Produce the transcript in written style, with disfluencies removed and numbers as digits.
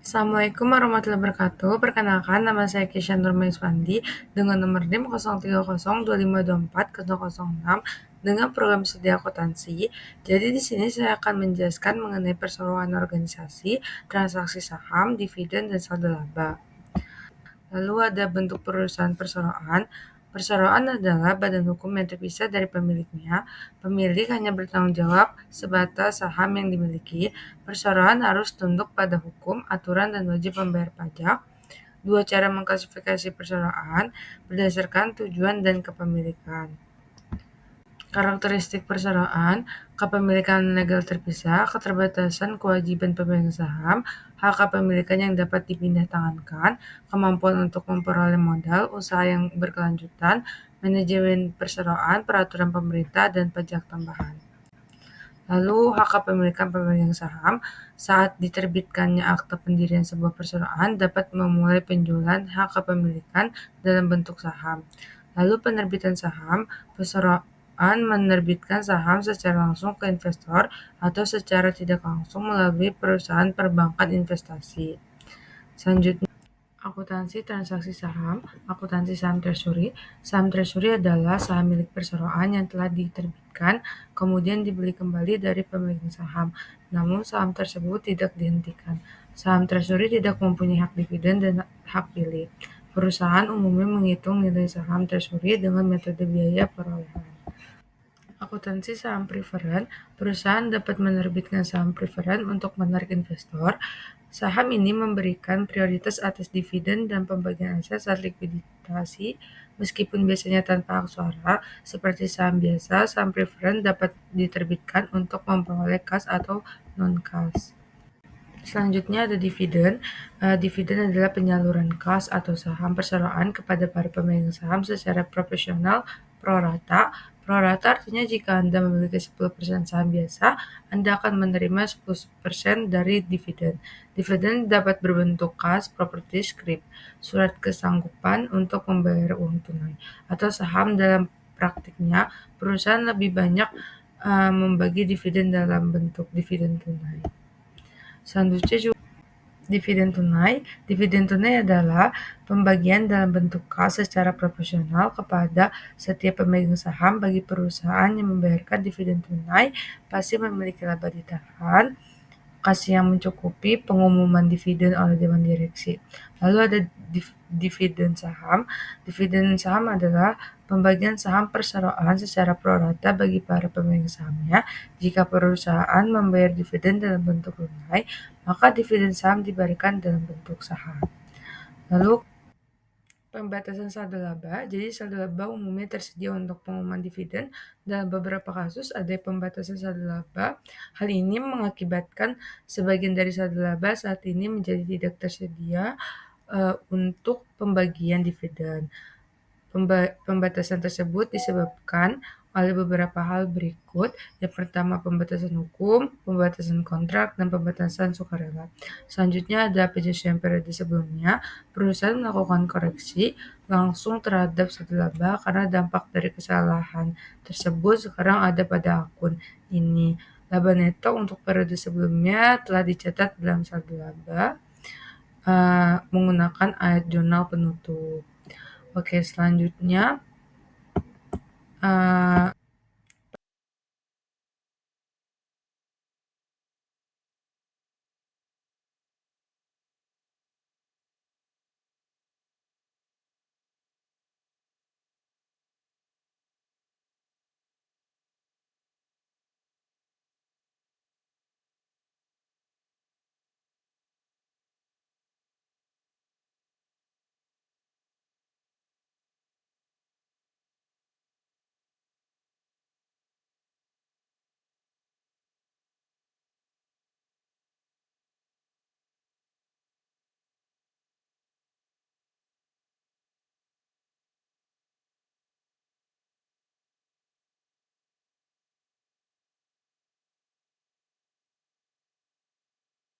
Assalamualaikum warahmatullahi wabarakatuh. Perkenalkan, nama saya Kishan Nurmaiswandi dengan nomor NIM 03025240006 dengan program studi akuntansi. Jadi di sini saya akan menjelaskan mengenai perseroan organisasi, transaksi saham, dividen, dan saldo laba. Lalu ada bentuk perusahaan perseroan. Perseroan adalah badan hukum yang terpisah dari pemiliknya. Pemilik hanya bertanggung jawab sebatas saham yang dimiliki. Perseroan harus tunduk pada hukum, aturan, dan wajib membayar pajak. Dua cara mengklasifikasi perseroan berdasarkan tujuan dan kepemilikan. Karakteristik perseroan, kepemilikan legal terpisah, keterbatasan kewajiban pemegang saham, hak kepemilikan yang dapat dipindah tangankan, kemampuan untuk memperoleh modal, usaha yang berkelanjutan, manajemen perseroan, peraturan pemerintah, dan pajak tambahan. Lalu hak kepemilikan pemegang saham, saat diterbitkannya akta pendirian sebuah perseroan dapat memulai penjualan hak kepemilikan dalam bentuk saham. Lalu penerbitan saham, perseroan menerbitkan saham secara langsung ke investor atau secara tidak langsung melalui perusahaan perbankan investasi. Selanjutnya, akuntansi transaksi saham, akuntansi saham treasury. Saham treasury adalah saham milik perseroan yang telah diterbitkan, kemudian dibeli kembali dari pemegang saham. Namun saham tersebut tidak dihentikan. Saham treasury tidak mempunyai hak dividen dan hak pilih. Perusahaan umumnya menghitung nilai saham treasury dengan metode biaya perolehan. Akuntansi saham preferen, perusahaan dapat menerbitkan saham preferen untuk menarik investor. Saham ini memberikan prioritas atas dividen dan pembagian aset saat likuidasi, meskipun biasanya tanpa hak suara. Seperti saham biasa, saham preferen dapat diterbitkan untuk memperoleh kas atau non-kas. Selanjutnya ada dividen. Dividen adalah penyaluran kas atau saham perseroan kepada para pemegang saham secara proporsional pro rata. Pro rata artinya jika Anda memiliki 10% saham biasa, Anda akan menerima 10% dari dividen. Dividen dapat berbentuk kas, properti, scrip, surat kesanggupan untuk membayar uang tunai, atau saham. Dalam praktiknya, perusahaan lebih banyak membagi dividen dalam bentuk dividen tunai. Selanjutnya juga dividen tunai. Dividen tunai adalah pembagian dalam bentuk kas secara proporsional kepada setiap pemegang saham. Bagi perusahaan yang membayarkan dividen tunai pasti memiliki laba ditahan, kas yang mencukupi pengumuman dividen oleh dewan direksi. Lalu ada dividen saham. Dividen saham adalah pembagian saham perseroan secara pro rata bagi para pemegang sahamnya. Jika perusahaan membayar dividen dalam bentuk tunai, maka dividen saham diberikan dalam bentuk saham. Lalu pembatasan saldo laba. Jadi saldo laba umumnya tersedia untuk pengumuman dividen. Dalam beberapa kasus ada pembatasan saldo laba. Hal ini mengakibatkan sebagian dari saldo laba saat ini menjadi tidak tersedia untuk pembagian dividen. Pembatasan tersebut disebabkan oleh beberapa hal berikut. Yang pertama, pembatasan hukum, pembatasan kontrak, dan pembatasan sukarela. Selanjutnya ada penyesuaian periode sebelumnya. Perusahaan melakukan koreksi langsung terhadap saldo laba karena dampak dari kesalahan tersebut sekarang ada pada akun ini. Laba neto untuk periode sebelumnya telah dicatat dalam saldo laba menggunakan ayat jurnal penutup. Oke, selanjutnya